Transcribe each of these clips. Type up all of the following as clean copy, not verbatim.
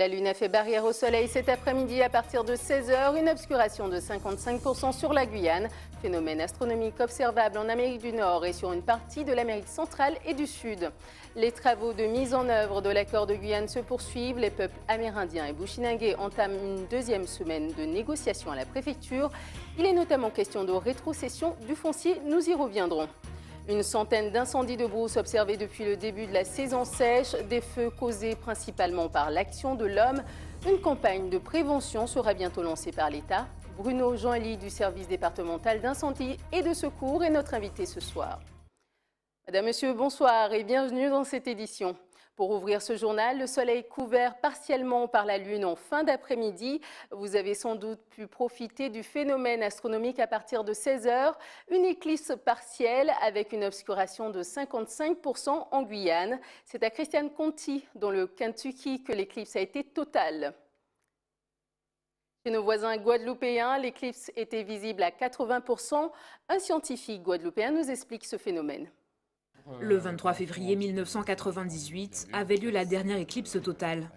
La Lune a fait barrière au Soleil cet après-midi à partir de 16h, une obscuration de 55% sur la Guyane, phénomène astronomique observable en Amérique du Nord et sur une partie de l'Amérique centrale et du Sud. Les travaux de mise en œuvre de l'accord de Guyane se poursuivent. Les peuples amérindiens et bushinangais entament une deuxième semaine de négociations à la préfecture. Il est notamment question de rétrocession du foncier, nous y reviendrons. Une centaine d'incendies de brousse observés depuis le début de la saison sèche, des feux causés principalement par l'action de l'homme. Une campagne de prévention sera bientôt lancée par l'État. Bruno Jean-Élie du service départemental d'incendie et de secours est notre invité ce soir. Madame, Monsieur, bonsoir et bienvenue dans cette édition. Pour ouvrir ce journal, le soleil couvert partiellement par la Lune en fin d'après-midi. Vous avez sans doute pu profiter du phénomène astronomique à partir de 16h. Une éclipse partielle avec une obscuration de 55% en Guyane. C'est à Christian County, dans le Kentucky, que l'éclipse a été totale. Chez nos voisins guadeloupéens, l'éclipse était visible à 80%. Un scientifique guadeloupéen nous explique ce phénomène. Le 23 février 1998 avait lieu la dernière éclipse totale.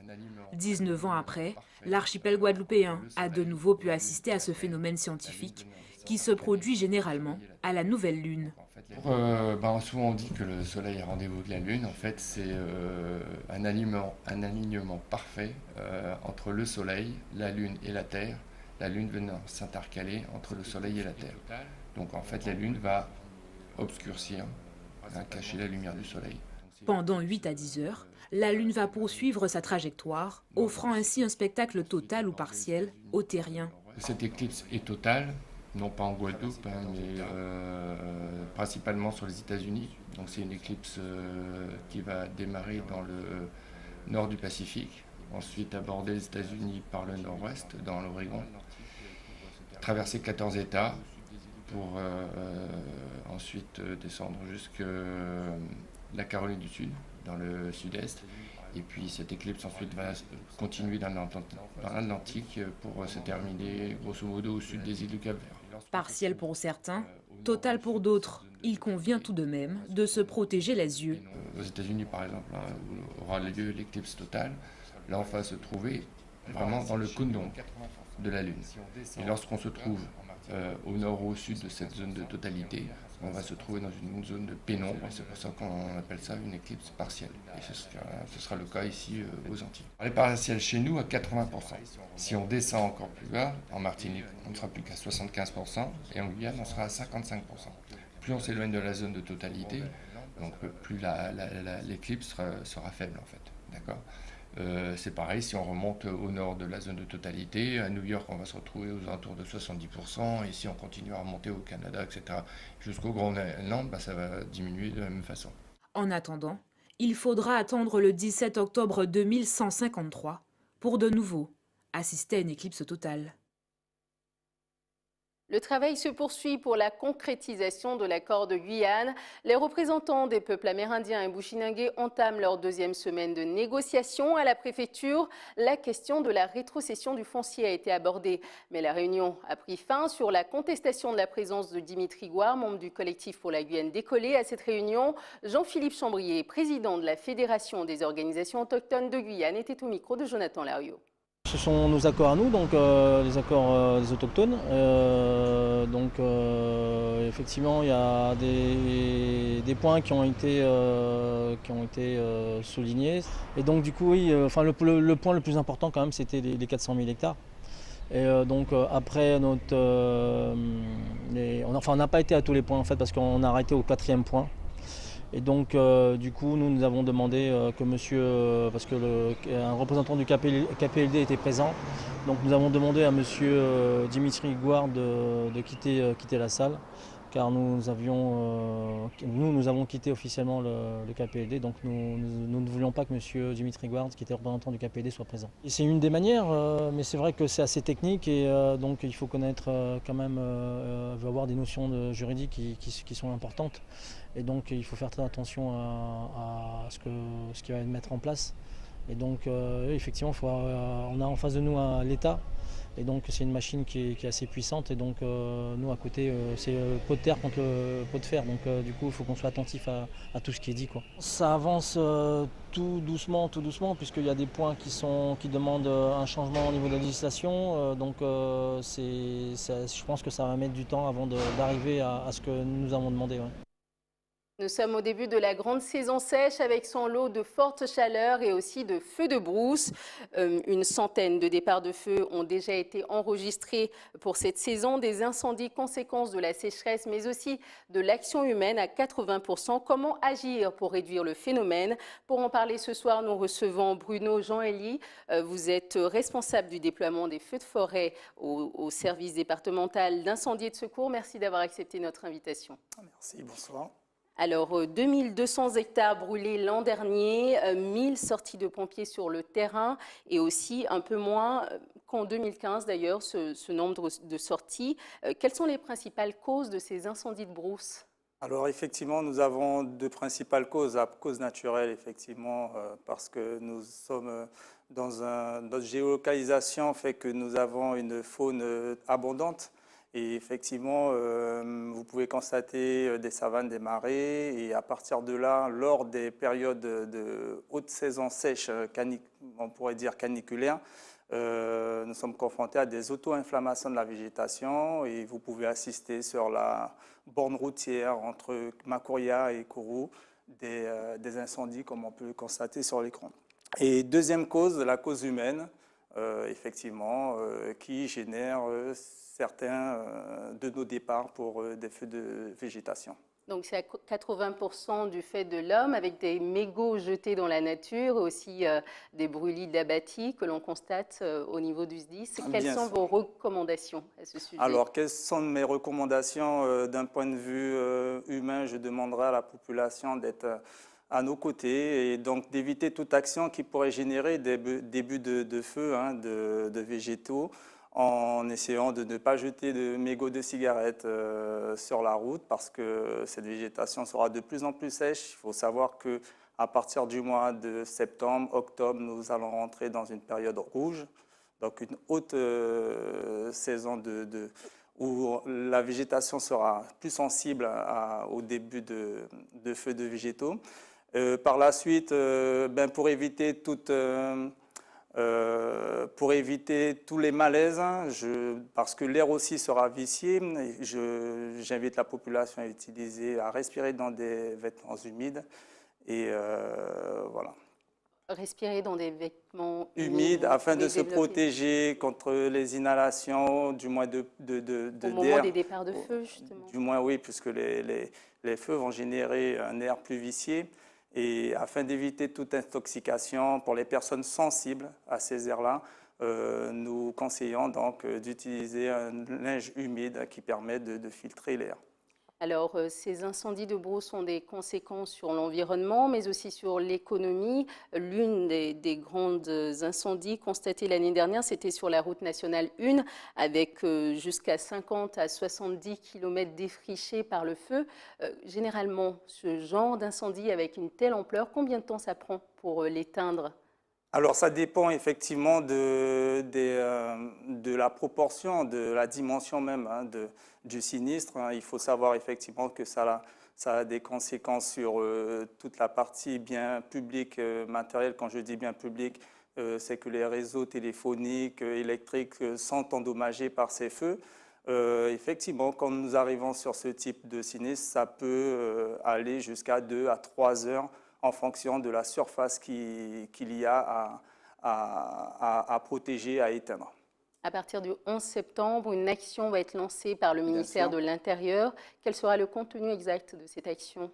19 ans après, l'archipel guadeloupéen a de nouveau pu assister à ce phénomène scientifique qui se produit généralement à la nouvelle lune. Souvent on dit que le soleil est rendez-vous de la lune. En fait, c'est un alignement parfait entre le soleil, la lune et la terre. La lune venant s'intercaler entre le soleil et la terre. Donc en fait, la lune va obscurcir, cacher la lumière du soleil. Pendant 8 à 10 heures, la Lune va poursuivre sa trajectoire, offrant ainsi un spectacle total ou partiel aux terriens. Cette éclipse est totale, non pas en Guadeloupe, mais principalement sur les États-Unis. Donc c'est une éclipse qui va démarrer dans le nord du Pacifique, ensuite aborder les États-Unis par le nord-ouest, dans l'Oregon, traverser 14 États, pour ensuite descendre jusqu'à la Caroline du Sud, dans le sud-est. Et puis cette éclipse ensuite va continuer dans l'Atlantique pour se terminer grosso modo au sud des îles du Cap-Vert. Partiel pour certains, total pour d'autres. Il convient tout de même de se protéger les yeux. Aux États-Unis par exemple, où aura lieu l'éclipse totale, là on va se trouver vraiment dans le cône d'ombre de la Lune. Et lorsqu'on se trouve au nord ou au sud de cette zone de totalité, on va se trouver dans une zone de pénombre. C'est pour ça qu'on appelle ça une éclipse partielle. Et ce sera le cas ici aux Antilles. Elle est partielle chez nous à 80%. Si on descend encore plus bas, en Martinique, on ne sera plus qu'à 75%, et en Guyane, on sera à 55%. Plus on s'éloigne de la zone de totalité, donc plus l'éclipse sera faible en fait. D'accord ? C'est pareil si on remonte au nord de la zone de totalité. À New York, on va se retrouver aux alentours de 70%. Et si on continue à remonter au Canada, etc., jusqu'au Groenland, ça va diminuer de la même façon. En attendant, il faudra attendre le 17 octobre 2153 pour de nouveau assister à une éclipse totale. Le travail se poursuit pour la concrétisation de l'accord de Guyane. Les représentants des peuples amérindiens et bushinangais entament leur deuxième semaine de négociations à la préfecture. La question de la rétrocession du foncier a été abordée, mais la réunion a pris fin sur la contestation de la présence de Dimitri Gouard, membre du collectif pour la Guyane décollée. À cette réunion, Jean-Philippe Chambrier, président de la Fédération des organisations autochtones de Guyane, était au micro de Jonathan Lariot. Ce sont nos accords à nous, donc les accords des autochtones. Effectivement, il y a des points qui ont été soulignés. Et donc du coup, oui, le point le plus important quand même, c'était les 400 000 hectares. Et après on n'a pas été à tous les points en fait, parce qu'on a arrêté au 4e point. Et donc, du coup, nous avons demandé que monsieur, parce que un représentant du KPLD était présent, donc nous avons demandé à monsieur Dimitri Gouard de quitter la salle, car nous avons quitté officiellement le KPLD, donc nous ne voulions pas que monsieur Dimitri Gouard, qui était représentant du KPLD, soit présent. C'est une des manières, mais c'est vrai que c'est assez technique et donc il faut connaître quand même, avoir des notions juridiques qui sont importantes. Et donc il faut faire très attention à ce qui va être mettre en place. Et donc effectivement, on a en face de nous l'État Et donc c'est une machine qui est assez puissante. Et donc nous à côté, c'est pot de terre contre le pot de fer. Donc du coup, il faut qu'on soit attentif à tout ce qui est dit, quoi. Ça avance tout doucement, puisqu'il y a des points qui demandent un changement au niveau de la législation. Je pense que ça va mettre du temps avant d'arriver à ce que nous avons demandé. Ouais. Nous sommes au début de la grande saison sèche avec son lot de fortes chaleurs et aussi de feux de brousse. Une centaine de départs de feu ont déjà été enregistrés pour cette saison. Des incendies, conséquences de la sécheresse, mais aussi de l'action humaine à 80%. Comment agir pour réduire le phénomène? Pour en parler ce soir, nous recevons Bruno Jean-Élie. Vous êtes responsable du déploiement des feux de forêt au service départemental d'incendie et de secours. Merci d'avoir accepté notre invitation. Merci, bonsoir. Alors, 2200 hectares brûlés l'an dernier, 1000 sorties de pompiers sur le terrain et aussi un peu moins qu'en 2015 d'ailleurs, ce nombre de sorties. Quelles sont les principales causes de ces incendies de brousse? Alors effectivement, nous avons deux principales causes. La cause naturelle, effectivement, parce que nous sommes notre géolocalisation fait que nous avons une faune abondante. Et effectivement, vous pouvez constater des savanes, des marais. Et à partir de là, lors des périodes de haute saison sèche, on pourrait dire caniculaire, nous sommes confrontés à des auto-inflammations de la végétation. Et vous pouvez assister sur la borne routière entre Makuria et Kourou des incendies, comme on peut le constater sur l'écran. Et deuxième cause, la cause humaine, effectivement, qui génère certains de nos départs pour des feux de végétation. Donc c'est à 80% du fait de l'homme, avec des mégots jetés dans la nature, et aussi des brûlis d'abattis que l'on constate au niveau du SDIS. Quelles sont vos recommandations à ce sujet? Alors, quelles sont mes recommandations d'un point de vue humain? Je demanderai à la population d'être à nos côtés et donc d'éviter toute action qui pourrait générer des débuts de feu, de végétaux, en essayant de ne pas jeter de mégots de cigarettes sur la route parce que cette végétation sera de plus en plus sèche. Il faut savoir qu'à partir du mois de septembre, octobre, nous allons rentrer dans une période rouge, donc une haute saison où la végétation sera plus sensible au début de feux de végétaux. Par la suite, pour éviter tous les malaises, parce que l'air aussi sera vicié, j'invite la population à respirer dans des vêtements humides. Et voilà. Respirer dans des vêtements humides afin de se protéger contre les inhalations, du moins d'air. Au moment des départs de feu, justement. Du moins, oui, puisque les feux vont générer un air plus vicié. Et afin d'éviter toute intoxication pour les personnes sensibles à ces airs-là, nous conseillons donc d'utiliser un linge humide qui permet de filtrer l'air. Alors, ces incendies de brousse ont des conséquences sur l'environnement, mais aussi sur l'économie. L'une des grandes incendies constatés l'année dernière, c'était sur la route nationale 1, avec jusqu'à 50 à 70 km défrichés par le feu. Généralement, ce genre d'incendie avec une telle ampleur, combien de temps ça prend pour l'éteindre ? Alors, ça dépend effectivement de la proportion, de la dimension même du sinistre. Il faut savoir effectivement que ça a des conséquences sur toute la partie bien public, matériel. Quand je dis bien public, c'est que les réseaux téléphoniques, électriques sont endommagés par ces feux. Effectivement, quand nous arrivons sur ce type de sinistre, ça peut aller jusqu'à 2 à 3 heures en fonction de la surface qu'il y a à protéger, à éteindre. À partir du 11 septembre, une action va être lancée par le ministère de l'Intérieur. Quel sera le contenu exact de cette action ?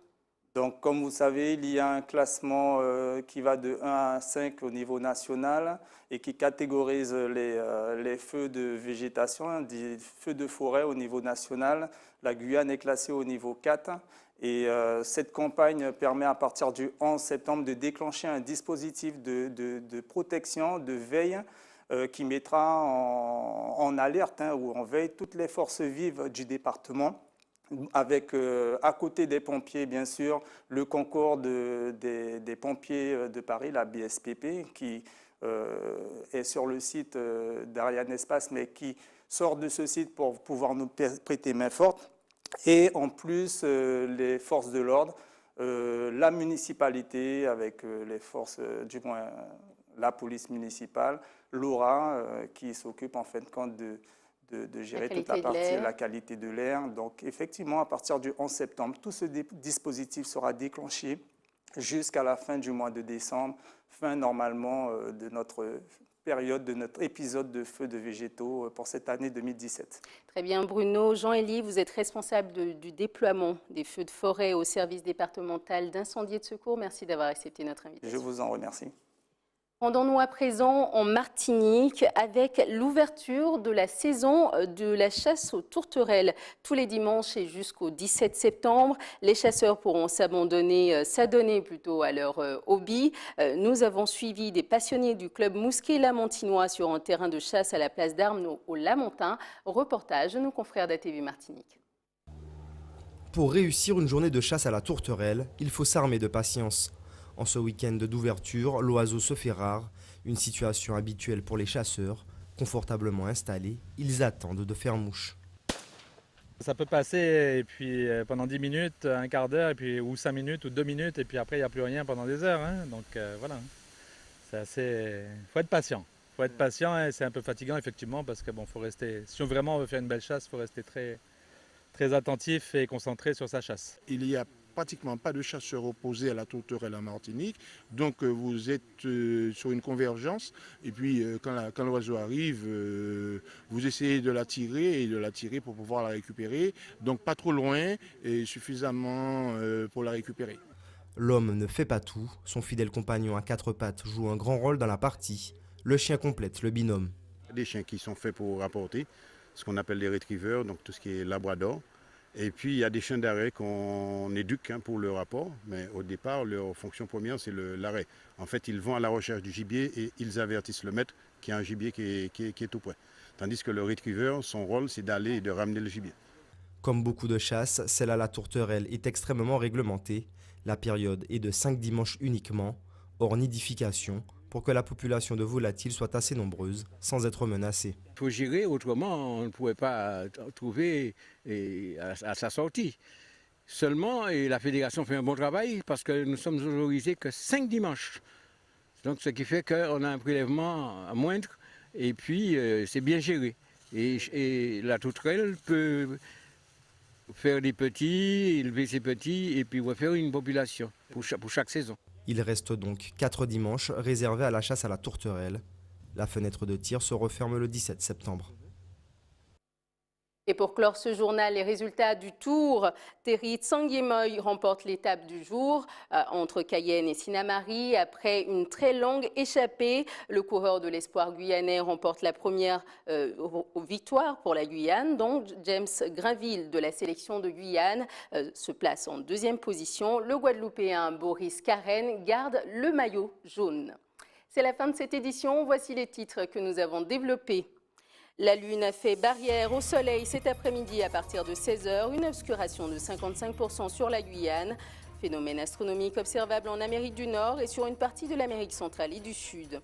Donc, comme vous savez, il y a un classement qui va de 1 à 5 au niveau national et qui catégorise les feux de végétation, des feux de forêt au niveau national. La Guyane est classée au niveau 4. Et cette campagne permet à partir du 11 septembre de déclencher un dispositif de protection, de veille qui mettra en alerte ou en veille toutes les forces vives du département avec à côté des pompiers bien sûr le concours des pompiers de Paris, la BSPP, qui est sur le site d'Ariane Espace, mais qui sort de ce site pour pouvoir nous prêter main forte. Et en plus, les forces de l'ordre, la municipalité avec les forces, du moins la police municipale, l'ORA, qui s'occupe en fin de compte de gérer toute la partie de la qualité de l'air. Donc effectivement, à partir du 11 septembre, tout ce dispositif sera déclenché jusqu'à la fin du mois de décembre, fin normalement de notre période, de notre épisode de feux de végétaux pour cette année 2017. Très bien, Bruno. Jean-Élie, vous êtes responsable du déploiement des feux de forêt au service départemental d'incendie et de secours. Merci d'avoir accepté notre invitation. Je vous en remercie. Rendons-nous à présent en Martinique avec l'ouverture de la saison de la chasse aux tourterelles. Tous les dimanches et jusqu'au 17 septembre, les chasseurs pourront s'adonner à leur hobby. Nous avons suivi des passionnés du club Mousquet-Lamantinois sur un terrain de chasse à la place d'Armes au Lamentin. Reportage de nos confrères d'ATV Martinique. Pour réussir une journée de chasse à la tourterelle, il faut s'armer de patience. En ce week-end d'ouverture, l'oiseau se fait rare, une situation habituelle pour les chasseurs. Confortablement installés, ils attendent de faire mouche. Ça peut passer et puis pendant 10 minutes, un quart d'heure, ou 5 minutes ou 2 minutes, et puis après il n'y a plus rien pendant des heures. Hein. Donc voilà, c'est assez... faut être patient. Faut être patient et c'est un peu fatigant effectivement parce que bon, faut rester... si vraiment on veut faire une belle chasse, il faut rester très, très attentif et concentré sur sa chasse. Il y a pratiquement pas de chasseurs opposés à la tourterelle en Martinique, donc vous êtes sur une convergence et puis quand l'oiseau arrive, vous essayez de l'attirer pour pouvoir la récupérer, donc pas trop loin et suffisamment pour la récupérer. L'homme ne fait pas tout, son fidèle compagnon à 4 pattes joue un grand rôle dans la partie. Le chien complète le binôme. Des chiens qui sont faits pour rapporter, ce qu'on appelle les retrievers, donc tout ce qui est labrador. Et puis il y a des chiens d'arrêt qu'on éduque pour le rapport, mais au départ leur fonction première c'est l'arrêt. En fait ils vont à la recherche du gibier et ils avertissent le maître qu'il y a un gibier qui est tout près. Tandis que le retriever, son rôle c'est d'aller et de ramener le gibier. Comme beaucoup de chasses, celle à la tourterelle est extrêmement réglementée. La période est de 5 dimanches uniquement, hors nidification, pour que la population de volatiles soit assez nombreuse, sans être menacée. Il faut gérer, autrement on ne pourrait pas trouver à sa sortie. Seulement, et la fédération fait un bon travail parce que nous sommes autorisés que 5 dimanches. Donc ce qui fait qu'on a un prélèvement moindre et puis c'est bien géré. Et la tourterelle peut faire des petits, élever ses petits et puis refaire une population pour chaque saison. Il reste donc 4 dimanches réservés à la chasse à la tourterelle. La fenêtre de tir se referme le 17 septembre. Et pour clore ce journal, les résultats du Tour, Terry Tsangyemoy remporte l'étape du jour entre Cayenne et Sinnamary. Après une très longue échappée, le coureur de l'espoir guyanais remporte la première victoire pour la Guyane. Donc James Grinville de la sélection de Guyane se place en 2e position. Le Guadeloupéen Boris Karen garde le maillot jaune. C'est la fin de cette édition. Voici les titres que nous avons développés. La Lune a fait barrière au soleil cet après-midi à partir de 16h, une obscuration de 55% sur la Guyane. Phénomène astronomique observable en Amérique du Nord et sur une partie de l'Amérique centrale et du Sud.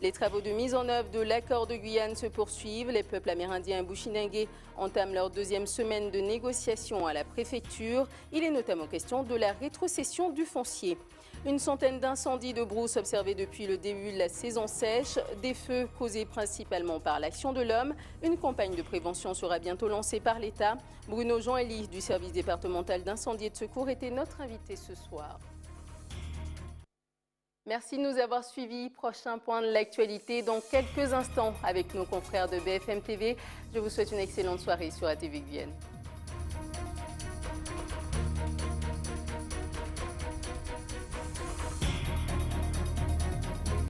Les travaux de mise en œuvre de l'accord de Guyane se poursuivent. Les peuples amérindiens et bushinengués entament leur 2e semaine de négociations à la préfecture. Il est notamment question de la rétrocession du foncier. Une centaine d'incendies de brousse observés depuis le début de la saison sèche, des feux causés principalement par l'action de l'homme. Une campagne de prévention sera bientôt lancée par l'État. Bruno Jean-Élie du service départemental d'incendie et de secours était notre invité ce soir. Merci de nous avoir suivis. Prochain point de l'actualité dans quelques instants avec nos confrères de BFM TV. Je vous souhaite une excellente soirée sur ATV Guyane.